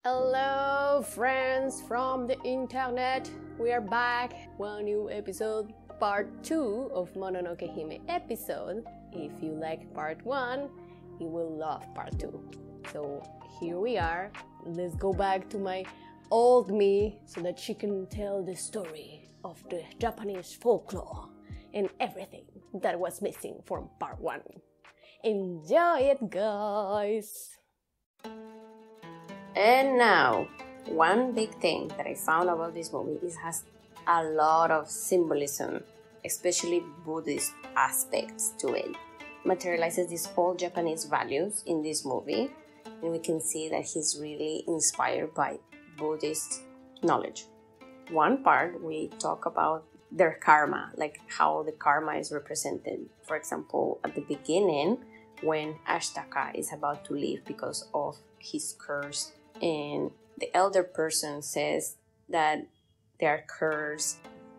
Hello friends from the internet, we are back, one new episode, part 2 of Mononoke Hime episode. If you like part 1, you will love part 2. So here we are, let's go back to my old me so that she can tell the story of the Japanese folklore and everything that was missing from part 1. Enjoy it, guys! And now, one big thing that I found about this movie is it has a lot of symbolism, especially Buddhist aspects to it. Materializes these old Japanese values in this movie, and we can see that he's really inspired by Buddhist knowledge. One part, we talk about their karma, like how the karma is represented. For example, at the beginning, when Ashtaka is about to leave because of his curse, and the elder person says that they're cursed.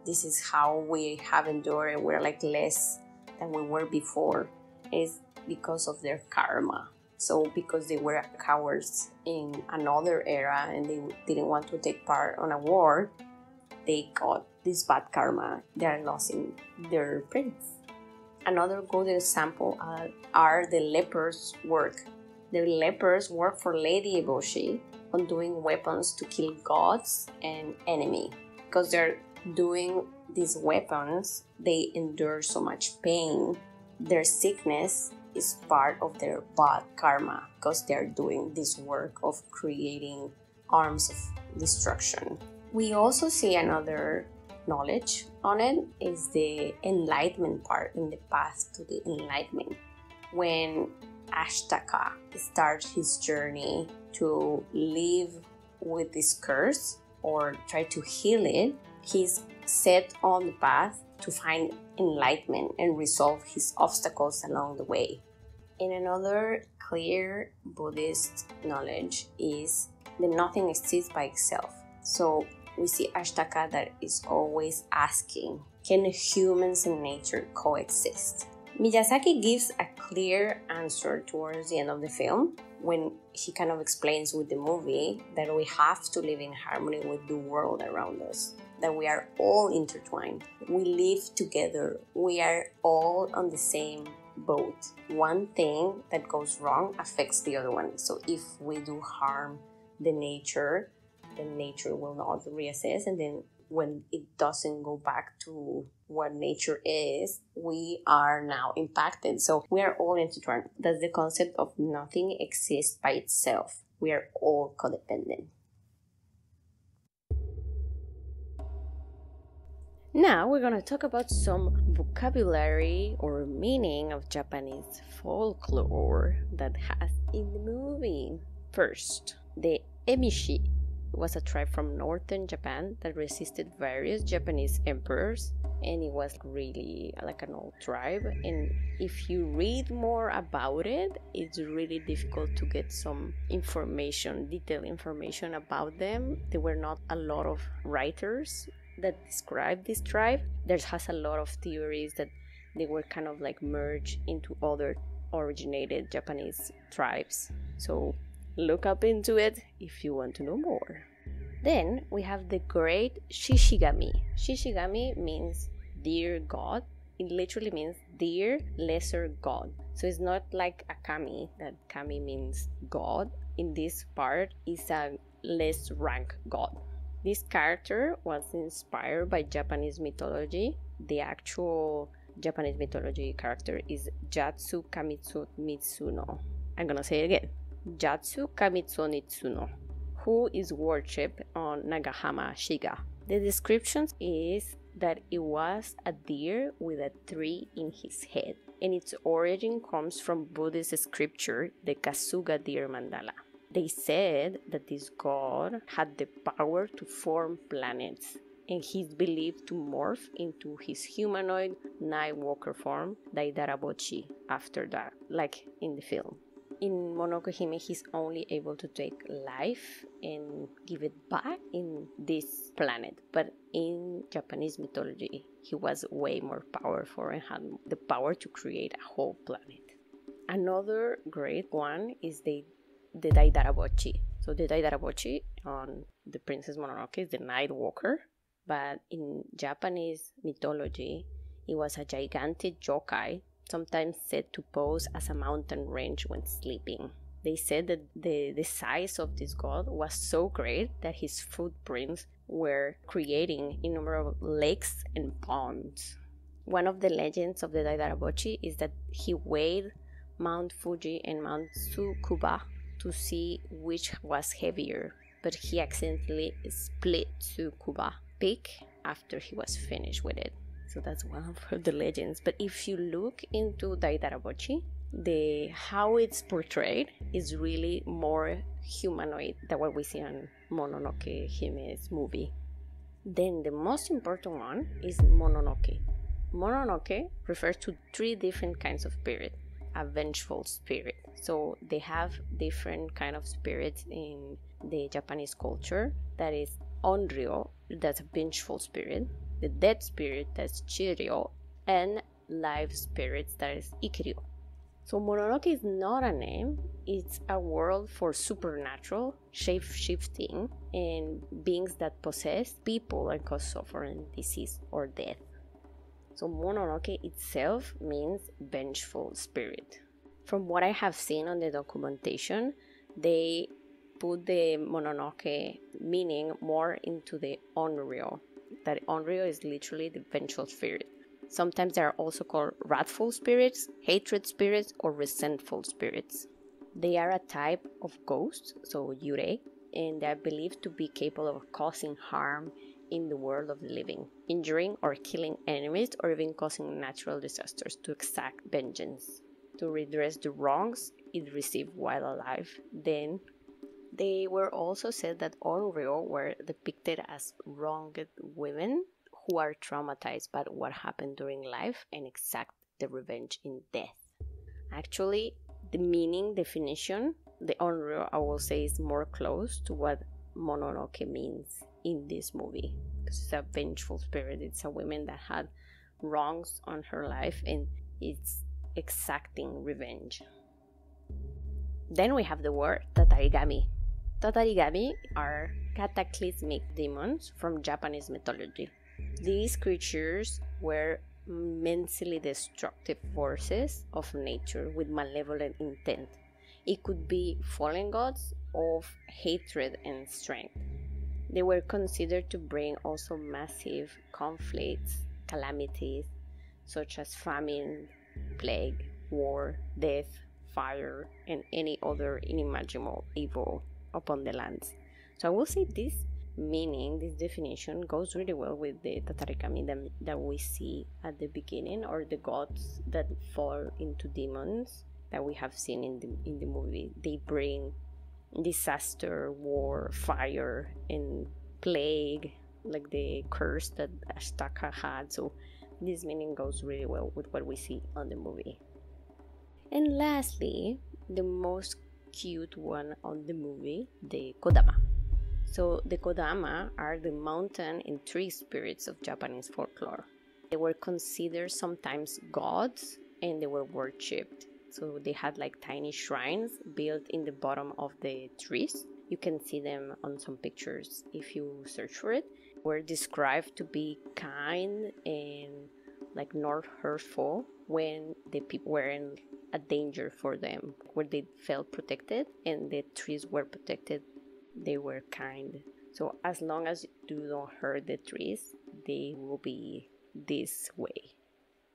This is how we have endured, and we're like less than we were before. It's because of their karma. So because they were cowards in another era and they didn't want to take part on a war, they got this bad karma. They're losing their prince. Another good example are the lepers' work. The lepers work for Lady Eboshi on doing weapons to kill gods and enemy. Because they're doing these weapons, they endure so much pain. Their sickness is part of their bad karma because they're doing this work of creating arms of destruction. We also see another knowledge on it is the enlightenment part, in the path to the enlightenment. When Ashtaka starts his journey to live with this curse or try to heal it, he's set on the path to find enlightenment and resolve his obstacles along the way. And another clear Buddhist knowledge is that nothing exists by itself. So we see Ashtaka that is always asking, can humans and nature coexist? Miyazaki gives a clear answer towards the end of the film when he kind of explains with the movie that we have to live in harmony with the world around us, that we are all intertwined. We live together. We are all on the same boat. One thing that goes wrong affects the other one. So if we do harm the nature will not reassess, and then when it doesn't go back to what nature is, we are now impacted. So we are all intertwined. That's the concept of nothing exists by itself. We are all codependent. Now we're going to talk about some vocabulary or meaning of Japanese folklore that has in the movie. First, the emishi was a tribe from northern Japan that resisted various Japanese emperors, and it was really like an old tribe. And if you read more about it, it's really difficult to get some information, detailed information about them. There were not a lot of writers that describe this tribe. There has a lot of theories that they were kind of like merged into other originated Japanese tribes. So look up into it if you want to know more. Then we have the great Shishigami. Shishigami means dear God. It literally means dear lesser God. So it's not like a kami, that kami means God. In this part, is a less rank God. This character was inspired by Japanese mythology. The actual Japanese mythology character is Jatsu Kamitsu Mitsuno. I'm gonna say it again. Jatsu Kamitsu Mitsuno, who is worshipped on Nagahama Shiga. The description is that it was a deer with a tree in his head, and its origin comes from Buddhist scripture, the Kasuga deer mandala. They said that this god had the power to form planets, and he's believed to morph into his humanoid night walker form, Daidarabochi, after that, like in the film. In Mononoke Hime, he's only able to take life and give it back in this planet. But in Japanese mythology, he was way more powerful and had the power to create a whole planet. Another great one is the Daidarabochi. So the Daidarabochi on the Princess Mononoke is the Night Walker, but in Japanese mythology, it was a gigantic yokai, sometimes said to pose as a mountain range when sleeping. They said that the size of this god was so great that his footprints were creating innumerable lakes and ponds. One of the legends of the Daidarabochi is that he weighed Mount Fuji and Mount Tsukuba to see which was heavier, but he accidentally split Tsukuba peak after he was finished with it. So that's one of the legends. But if you look into Daidarabochi, how it's portrayed is really more humanoid than what we see on Mononoke Hime's movie. Then the most important one is Mononoke. Mononoke refers to 3 different kinds of spirit. A vengeful spirit. So they have different kind of spirits in the Japanese culture. That is Onryo, that's a vengeful spirit. The dead spirit, that's Chiryo. And live spirits, that is Ikiryo. So Mononoke is not a name, it's a word for supernatural, shape-shifting, and beings that possess people and cause suffering, disease, or death. So Mononoke itself means vengeful spirit. From what I have seen on the documentation, they put the Mononoke meaning more into the Onryo. That Onryo is literally the vengeful spirit. Sometimes they are also called wrathful spirits, hatred spirits, or resentful spirits. They are a type of ghost, so yurei, and they are believed to be capable of causing harm in the world of the living, injuring or killing enemies, or even causing natural disasters to exact vengeance, to redress the wrongs it received while alive. Then they were also said that Onryo were depicted as wronged women who are traumatized by what happened during life and exact the revenge in death. Actually, the meaning definition, the Onryo, I will say, is more close to what Mononoke means in this movie, because it's a vengeful spirit. It's a woman that had wrongs on her life and it's exacting revenge. Then we have the word Tatarigami. Tatarigami are cataclysmic demons from Japanese mythology. These creatures were immensely destructive forces of nature with malevolent intent. It could be fallen gods of hatred and strength. They were considered to bring also massive conflicts, calamities, such as famine, plague, war, death, fire, and any other unimaginable evil upon the lands. So I will say this meaning, this definition, goes really well with the Tatarigami that we see at the beginning, or the gods that fall into demons that we have seen in the movie. They bring disaster, war, fire, and plague, like the curse that Ashtaka had. So this meaning goes really well with what we see on the movie. And lastly, the most cute one on the movie, the Kodama. So the Kodama are the mountain and tree spirits of Japanese folklore. They were considered sometimes gods and they were worshipped. So they had like tiny shrines built in the bottom of the trees. You can see them on some pictures if you search for it. Were described to be kind and like not hurtful when the people were in a danger for them, where they felt protected and the trees were protected. They were kind. So as long as you don't hurt the trees, they will be this way.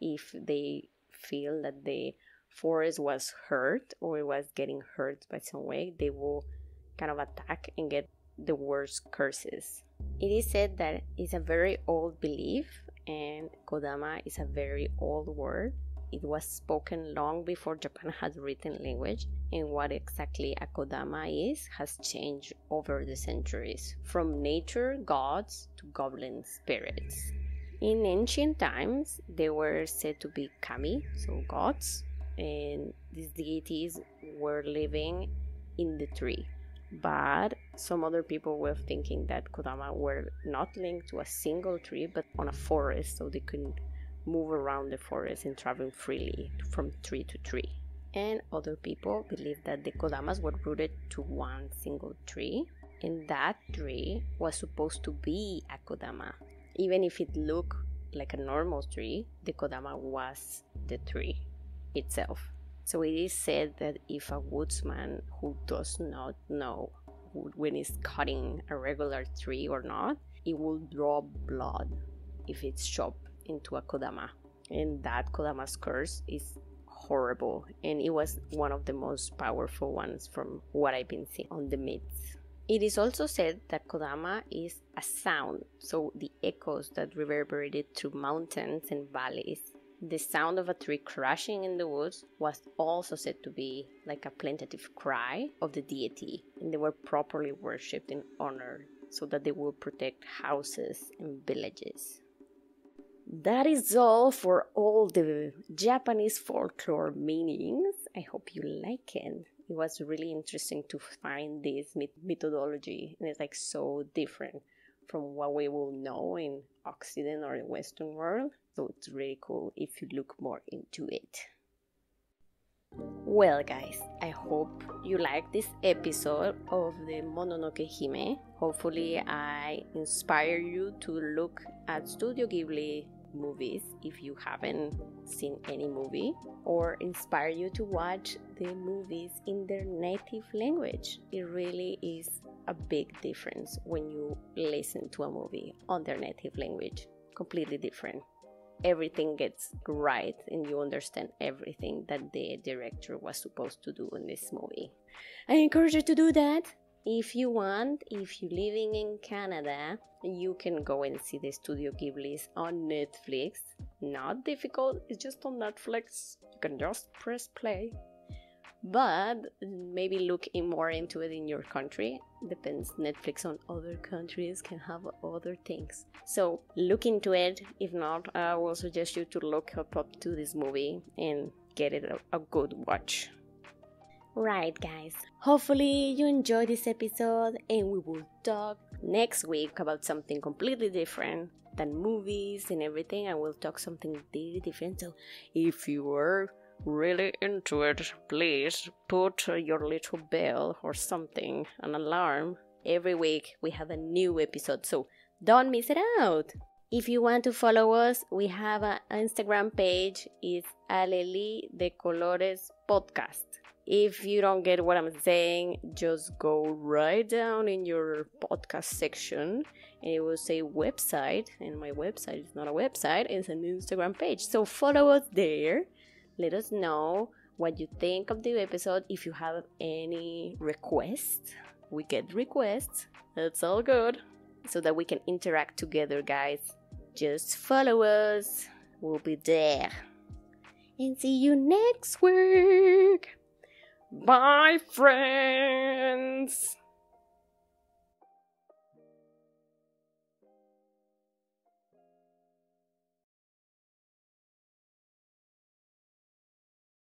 If they feel that the forest was hurt or it was getting hurt by some way, they will kind of attack and get the worst curses. It is said that it's a very old belief, and Kodama is a very old word. It was spoken long before Japan had written language, and what exactly a Kodama is has changed over the centuries, from nature gods to goblin spirits. In ancient times, they were said to be kami, so gods, and these deities were living in the tree. But some other people were thinking that Kodama were not linked to a single tree, but on a forest, so they could move around the forest and travel freely from tree to tree. And other people believe that the kodamas were rooted to one single tree, and that tree was supposed to be a kodama. Even if it looked like a normal tree, the kodama was the tree itself. So it is said that if a woodsman who does not know when he's cutting a regular tree or not, it will draw blood if it's chopped into a kodama. And that kodama's curse is horrible, and it was one of the most powerful ones from what I've been seeing on the myths. It is also said that kodama is a sound, so the echoes that reverberated through mountains and valleys. The sound of a tree crashing in the woods was also said to be like a plaintive cry of the deity, and they were properly worshipped and honored so that they would protect houses and villages. That is all for all the Japanese folklore meanings. I hope you like it. It was really interesting to find this methodology, and it's like so different from what we will know in Occident or the Western world. So it's really cool if you look more into it. Well guys, I hope you liked this episode of the Mononoke Hime. Hopefully I inspire you to look at Studio Ghibli movies if you haven't seen any movie, or inspire you to watch the movies in their native language. It really is a big difference when you listen to a movie on their native language. Completely different. Everything gets right and you understand everything that the director was supposed to do in this movie. I encourage you to do that. If you want, if you're living in Canada, you can go and see the Studio Ghiblis on Netflix. Not difficult, it's just on Netflix. You can just press play. But maybe look more into it in your country. Depends, Netflix on other countries can have other things. So look into it. If not, I will suggest you to look up to this movie and get it a good watch. Right guys, hopefully you enjoyed this episode, and we will talk next week about something completely different than movies and everything. I will talk something really different. So if you are really into it, please put your little bell or something, an alarm. Every week we have a new episode, so don't miss it out. If you want to follow us, we have an Instagram page. It's Aleli de Colores Podcast. If you don't get what I'm saying, just go right down in your podcast section and it will say website. And my website is not a website, it's an Instagram page. So follow us there. Let us know what you think of the episode. If you have any requests, we get requests. That's all good. So that we can interact together, guys. Just follow us. We'll be there. And see you next week. Bye, friends!